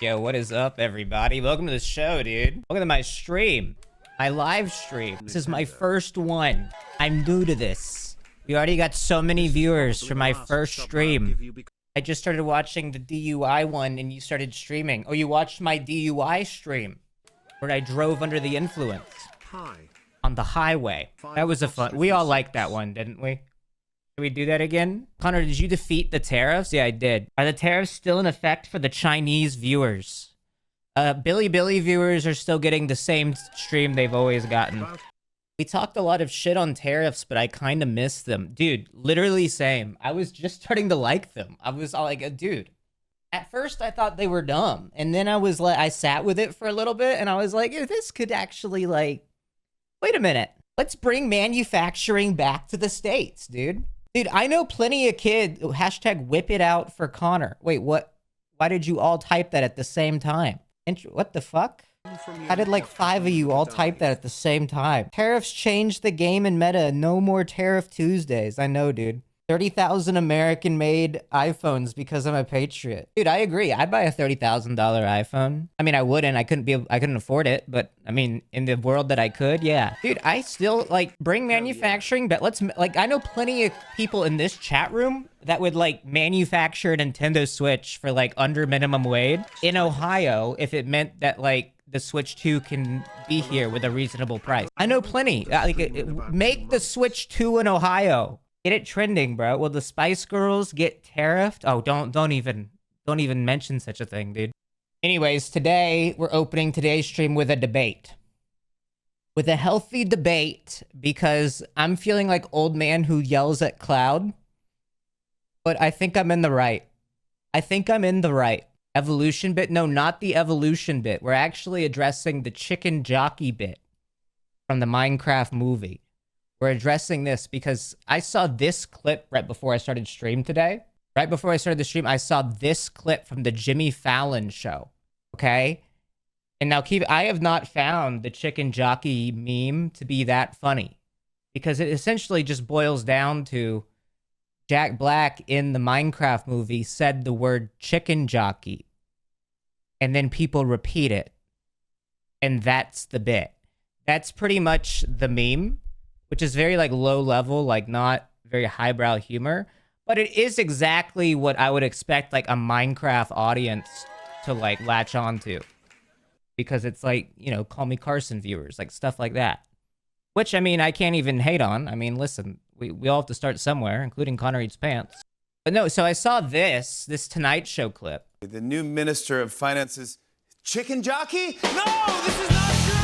Yo, what is up, everybody? Welcome to the show, dude. Welcome to my stream. My live stream. This is my first one. I'm new to this. We already got so many viewers for my first stream. I just started watching the DUI one and you started streaming. Oh, you watched my DUI stream where I drove under the influence on the highway. That was a fun. We all liked that one, didn't we? Did we do that again? Connor, did you defeat the tariffs? Yeah, I did. Are the tariffs still in effect for the Chinese viewers? Billy viewers are still getting the same stream they've always gotten. We talked a lot of shit on tariffs, but I kind of miss them. Dude, literally same. I was just starting to like them. I was all like, dude. At first, I thought they were dumb. And then I was like, I sat with it for a little bit, and I was like, this could actually, like, wait a minute. Let's bring manufacturing back to the States, dude. Dude, I know plenty of kids. Hashtag whip it out for Connor. Wait, what? Why did you all type that at the same time? What the fuck? How did like 5 of you all type that at the same time? Tariffs changed the game in meta. No more Tariff Tuesdays. I know, dude. 30,000 American-made iPhones because I'm a patriot. Dude, I agree. I'd buy a $30,000 iPhone. I mean, I wouldn't. I couldn't afford it. But I mean, in the world that I could, yeah. Dude, I still like bring manufacturing, but let's like I know plenty of people in this chat room that would like manufacture a Nintendo Switch for like under minimum wage in Ohio if it meant that like the Switch 2 can be here with a reasonable price. I know plenty. Make the Switch 2 in Ohio. Get it trending, bro. Will the Spice Girls get tariffed? Oh, don't even mention such a thing, dude. Anyways, today we're opening today's stream with a debate. With a healthy debate, because I'm feeling like old man who yells at cloud. But I think I'm in the right. I think I'm in the right. Evolution bit? No, not the evolution bit. We're actually addressing the chicken jockey bit from the Minecraft movie. We're addressing this because I saw this clip right before I started stream today. Right before I started the stream, I saw this clip from the Jimmy Fallon show. Okay? And now I have not found the chicken jockey meme to be that funny. Because it essentially just boils down to Jack Black in the Minecraft movie said the word chicken jockey. And then people repeat it. And that's the bit. That's pretty much the meme. Which is very, like, low level, like, not very highbrow humor. But it is exactly what I would expect, like, a Minecraft audience to, like, latch onto. Because it's, like, you know, Call Me Carson viewers, like, stuff like that. Which, I mean, I can't even hate on. I mean, listen, we all have to start somewhere, including Connor Eats Pants. But no, so I saw this Tonight Show clip. The new Minister of Finance's chicken jockey? No, this is not true!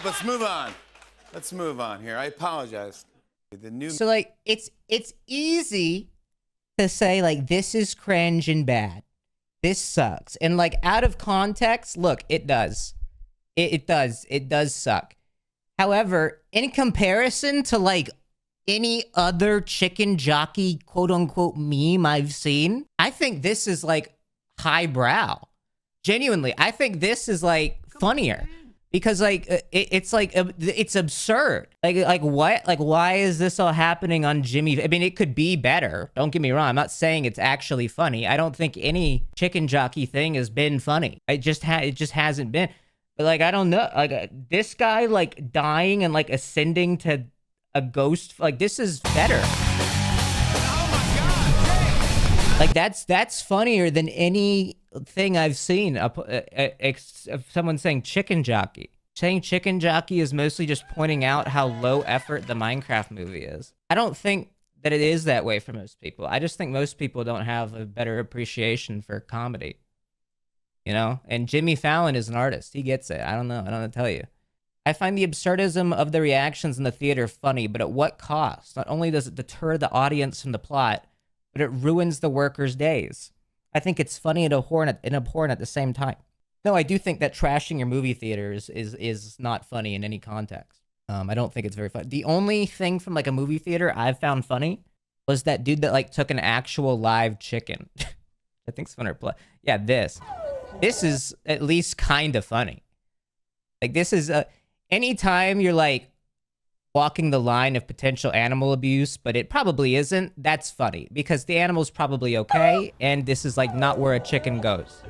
Let's move on. Let's move on here. I apologize. So like it's easy to say like this is cringe and bad. This sucks. And like out of context, look, it does. It does suck. However, in comparison to like any other chicken jockey quote unquote meme I've seen, I think this is like highbrow. Genuinely, I think this is like funnier. Because like it's like it's absurd. Like what? Like why is this all happening on Jimmy? I mean, it could be better. Don't get me wrong. I'm not saying it's actually funny. I don't think any chicken jockey thing has been funny. It just hasn't been. But like I don't know. Like this guy like dying and like ascending to a ghost. Like this is better. Like that's funnier than anything I've seen of someone saying chicken jockey. Saying chicken jockey is mostly just pointing out how low effort the Minecraft movie is. I don't think that it is that way for most people. I just think most people don't have a better appreciation for comedy. You know? And Jimmy Fallon is an artist. He gets it. I don't know. I don't know what to tell you. I find the absurdism of the reactions in the theater funny, but at what cost? Not only does it deter the audience from the plot, but it ruins the workers' days. I think it's funny and abhorrent at the same time. No, I do think that trashing your movie theaters is not funny in any context. I don't think it's very funny. The only thing from like a movie theater I've found funny was that dude that like took an actual live chicken. I think Splinter Play. Yeah, this is at least kind of funny. Like this is anytime you're like walking the line of potential animal abuse, but it probably isn't. That's funny because the animal's probably okay, and this is like not where a chicken goes.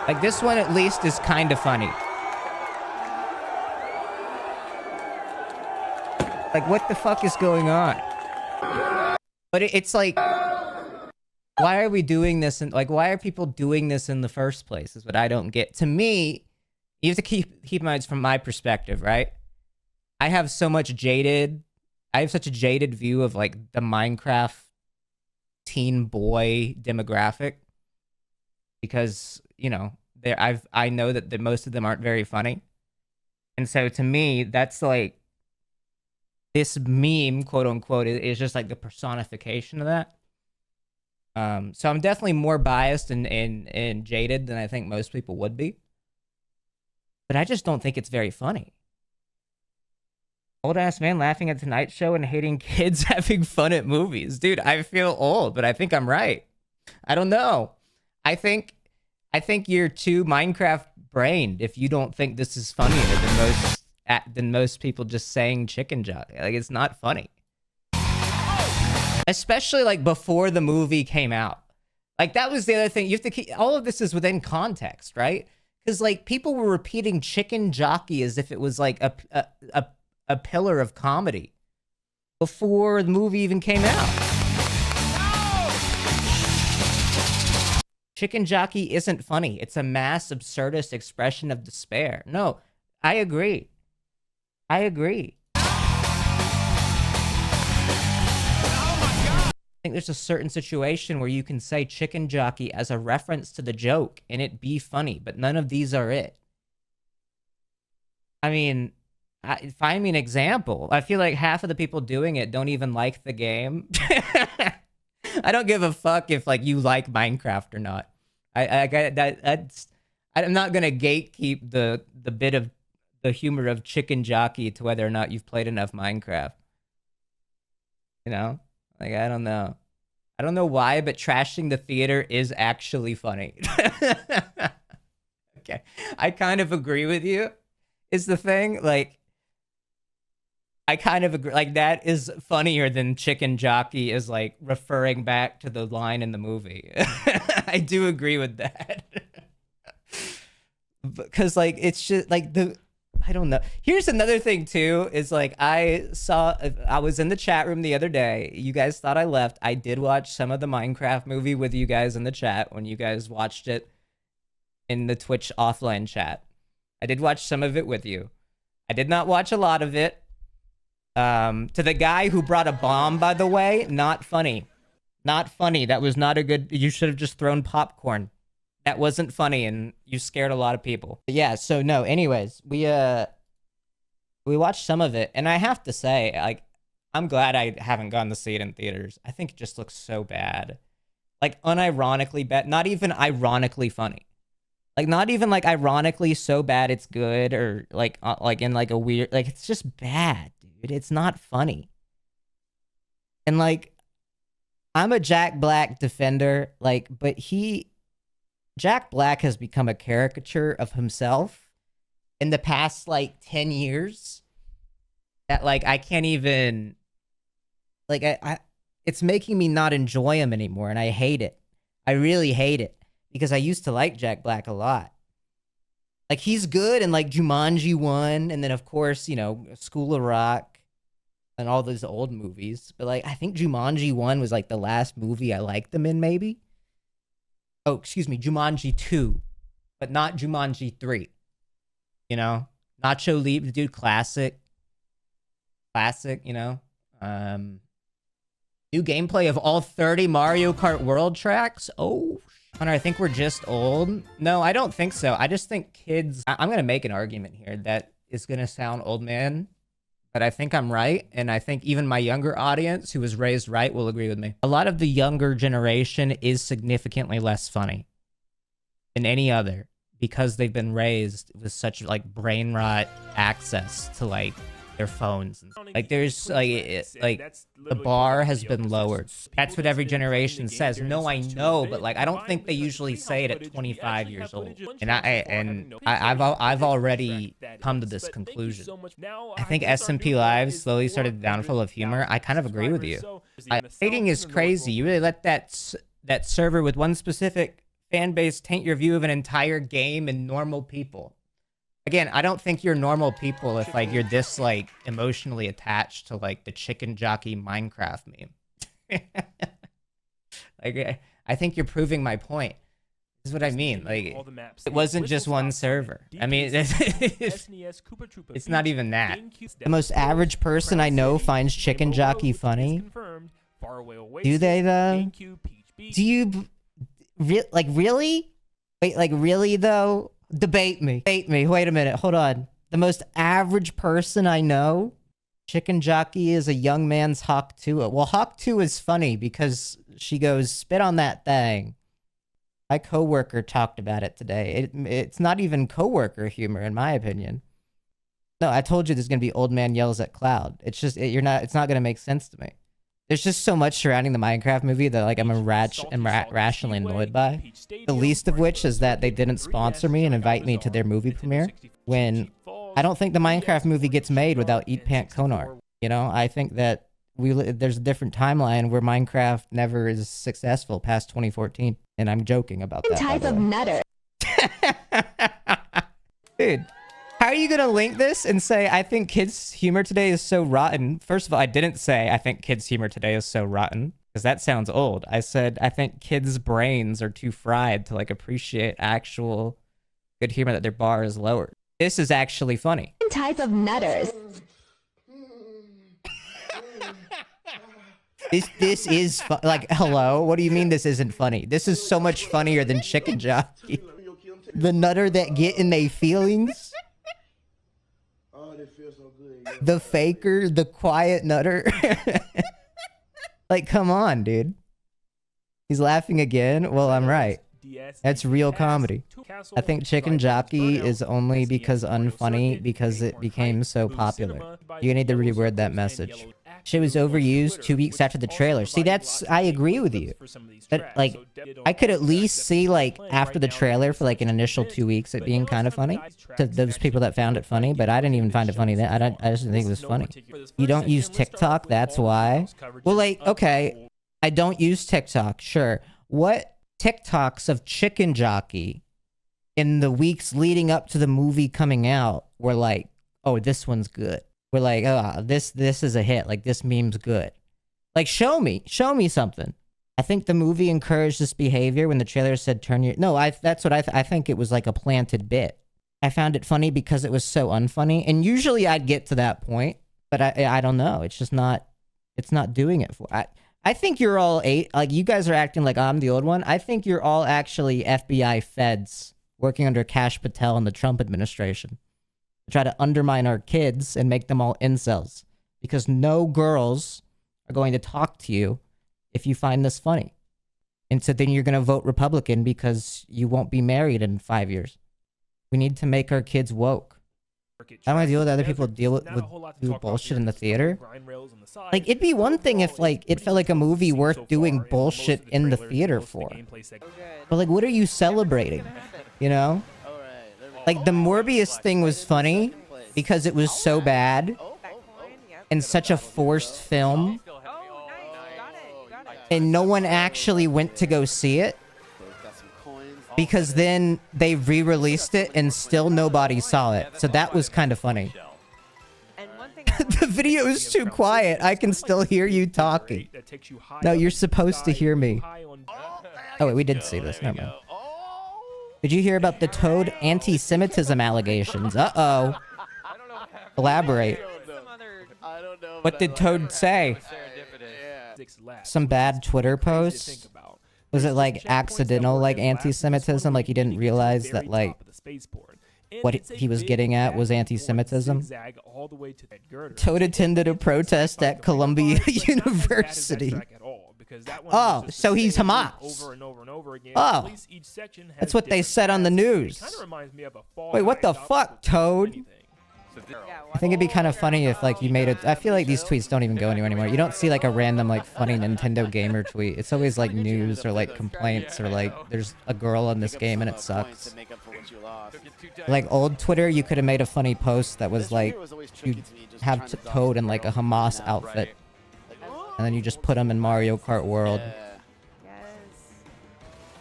Like this one at least is kind of funny. Like what the fuck is going on? But it's like, why are we doing this? And like, why are people doing this in the first place is what I don't get. To me, you have to keep in mind from my perspective, right? I have such a jaded view of like the Minecraft teen boy demographic because, you know, I know that most of them aren't very funny. And so to me, that's like, this meme, quote unquote, is just like the personification of that. So I'm definitely more biased and jaded than I think most people would be. But I just don't think it's very funny. Old ass man laughing at Tonight Show and hating kids having fun at movies. Dude, I feel old, but I think I'm right. I don't know. I think you're too Minecraft brained if you don't think this is funnier than most people just saying chicken jockey. Like it's not funny. Especially like before the movie came out. Like that was the other thing. You have to keep all of this is within context, right? Because like people were repeating chicken jockey as if it was like a pillar of comedy before the movie even came out. Chicken jockey isn't funny. It's a mass absurdist expression of despair. No, I agree. I think there's a certain situation where you can say chicken jockey as a reference to the joke and it be funny, but none of these are it. I mean, find me an example. I feel like half of the people doing it don't even like the game. I don't give a fuck if like you like Minecraft or not. I'm not gonna gatekeep the bit of the humor of chicken jockey to whether or not you've played enough Minecraft. You know, like I don't know why, but trashing the theater is actually funny. Okay, I kind of agree with you. Is the thing like? I kind of agree. Like that is funnier than chicken jockey is like referring back to the line in the movie. I do agree with that. Because like it's just like I don't know. Here's another thing too is like I was in the chat room the other day. You guys thought I left. I did watch some of the Minecraft movie with you guys in the chat when you guys watched it in the Twitch offline chat. I did watch some of it with you. I did not watch a lot of it. To the guy who brought a bomb, by the way, not funny. Not funny. That was not a good... You should have just thrown popcorn. That wasn't funny, and you scared a lot of people. But yeah, so no, anyways, we watched some of it, and I have to say, like, I'm glad I haven't gone to see it in theaters. I think it just looks so bad. Like, unironically bad. Not even ironically funny. Like, not even, like, ironically so bad it's good, or, like in, like, a weird... Like, it's just bad. It's not funny. And like, I'm a Jack Black defender, like, but Jack Black has become a caricature of himself in the past like 10 years that like I can't even like it's making me not enjoy him anymore, and I hate it. I really hate it because I used to like Jack Black a lot. Like he's good in like Jumanji 1, and then of course, you know, School of Rock and all those old movies. But like I think Jumanji 1 was like the last movie I liked him in, maybe. Oh, excuse me, Jumanji 2, but not Jumanji 3. You know? Nacho Libre, dude, classic, you know? New gameplay of all 30 Mario Kart World tracks? Oh, Hunter, I think we're just old. No, I don't think so. I just think kids... I'm going to make an argument here that is going to sound old man, but I think I'm right. And I think even my younger audience who was raised right will agree with me. A lot of the younger generation is significantly less funny than any other because they've been raised with such like brain rot access to like their phones. Like there's like the bar has been lowered. That's what every generation says. No, I know, but like I don't think they usually say it at 25 years old. And I've already come to this conclusion. I think SMP Live slowly started the downfall of humor. I kind of agree with you. Hating is crazy. You really let that server with one specific fan base taint your view of an entire game and normal people. Again, I don't think you're normal people if like you're this like emotionally attached to like the chicken jockey Minecraft meme. Like I think you're proving my point. This is what I mean. Like it wasn't just one server. I mean, it's not even that. The most average person I know finds chicken jockey funny. Do they though? Do you really? Wait, like really though? Debate me. Wait a minute. Hold on. The most average person I know, chicken jockey is a young man's Hawk 2. Well, Hawk 2 is funny because she goes, spit on that thing. My coworker talked about it today. It's not even coworker humor, in my opinion. No, I told you there's going to be old man yells at cloud. It's just, it's not going to make sense to me. There's just so much surrounding the Minecraft movie that like I'm rationally annoyed by. The least of which is that they didn't sponsor me and invite me to their movie premiere. When I don't think the Minecraft movie gets made without Eat Pant Konar. You know, I think that there's a different timeline where Minecraft never is successful past 2014, and I'm joking about that. Type of nutter. Dude. How are you going to link this and say, I think kids' humor today is so rotten? First of all, I didn't say I think kids' humor today is so rotten, because that sounds old. I said I think kids' brains are too fried to like appreciate actual good humor, that their bar is lowered. This is actually funny. Type of nutters. This is like, hello? What do you mean this isn't funny? This is so much funnier than Chicken Jockey. The nutter that get in they feelings. The faker, the quiet nutter. Like, come on, dude. He's laughing again. Well, I'm right. That's real comedy. I think Chicken Jockey is only because unfunny because it became so popular. You need to reword that message. Shit was overused 2 weeks after the trailer. See, I agree with you. But, like, I could at least see, like, after the trailer for, like, an initial 2 weeks it being kind of funny. To those people that found it funny, but I didn't even find it funny then. I just didn't think it was funny. You don't use TikTok, that's why? Well, like, okay, I don't use TikTok, sure. What TikToks of Chicken Jockey in the weeks leading up to the movie coming out were like, oh, this one's good. We're like, oh, this is a hit. Like, this meme's good. Like, show me something. I think the movie encouraged this behavior when the trailer said turn your... No, that's what I think it was like a planted bit. I found it funny because it was so unfunny. And usually I'd get to that point, but I don't know. It's just not... It's not doing it for... I think you're all... Like, you guys are acting like I'm the old one. I think you're all actually FBI feds working under Kash Patel and the Trump administration. Try to undermine our kids and make them all incels, because no girls are going to talk to you if you find this funny. And so then you're going to vote Republican because you won't be married in 5 years. We need to make our kids woke. I don't want to deal with other people do bullshit in the theater. Like, it'd be one thing if, like, it felt like a movie worth doing bullshit in the theater for. But, like, what are you celebrating? You know? Like, the Morbius thing was funny because it was so bad and such a forced film. And no one actually went to go see it. Because then they re-released it and still nobody saw it. So that was kind of funny. The video is too quiet. I can still hear you talking. No, you're supposed to hear me. Oh, wait, we did see this. Never mind. Did you hear about the Toad anti-Semitism allegations? Uh-oh. Elaborate. What did Toad say? Some bad Twitter posts? Was it like accidental, like anti-Semitism? Like he didn't realize that, like, what he was getting at was anti-Semitism. Toad attended a protest at Columbia University. Oh, so he's Hamas. Oh, that's what they said on the news. Wait, what the fuck, Toad? I think it'd be kind of funny if, like, you made it. I feel like these tweets don't even go anywhere anymore. You don't see, like, a random, like, funny Nintendo gamer tweet. It's always, like, news or, like, complaints or, like, there's a girl in this game and it sucks. Like, old Twitter, you could have made a funny post that was, like, you have Toad in, like, a Hamas outfit. And then you just put him in Mario Kart World.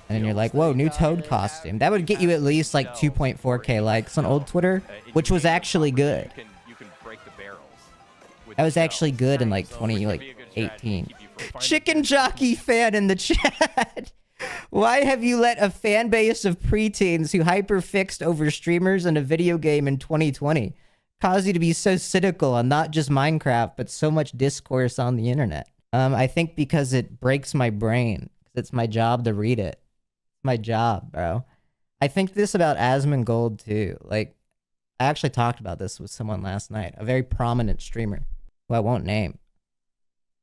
And then you're like, whoa, new Toad costume. That would get you at least like 2.4k likes on old Twitter, which was actually good. That was actually good in like 2018. Chicken Jockey fan in the chat. Why have you let a fan base of preteens who hyperfixed over streamers in a video game in 2020 cause you to be so cynical on not just Minecraft, but so much discourse on the internet? I think because it breaks my brain. It's my job to read it. My job, bro. I think this about Asmongold too. Like, I actually talked about this with someone last night, a very prominent streamer who I won't name.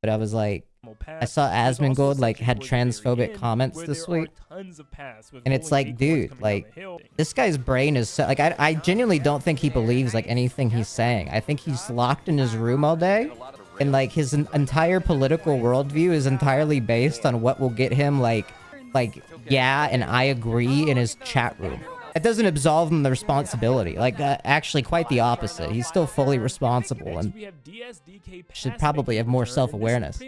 But I was like, I saw Asmongold like had transphobic comments this week. And it's like, dude, like, this guy's brain is so, like, I genuinely don't think he believes like anything he's saying. I think he's locked in his room all day. And like his entire political worldview is entirely based on what will get him like, yeah, and I agree in his chat room. It doesn't absolve him of the responsibility. Like, actually, quite the opposite. He's still fully responsible and should probably have more self-awareness.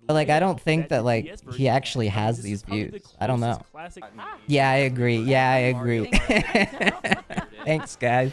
But, like, I don't think that, like, he actually has these views. I don't know. Yeah, I agree. Yeah, I agree. Thanks, guys.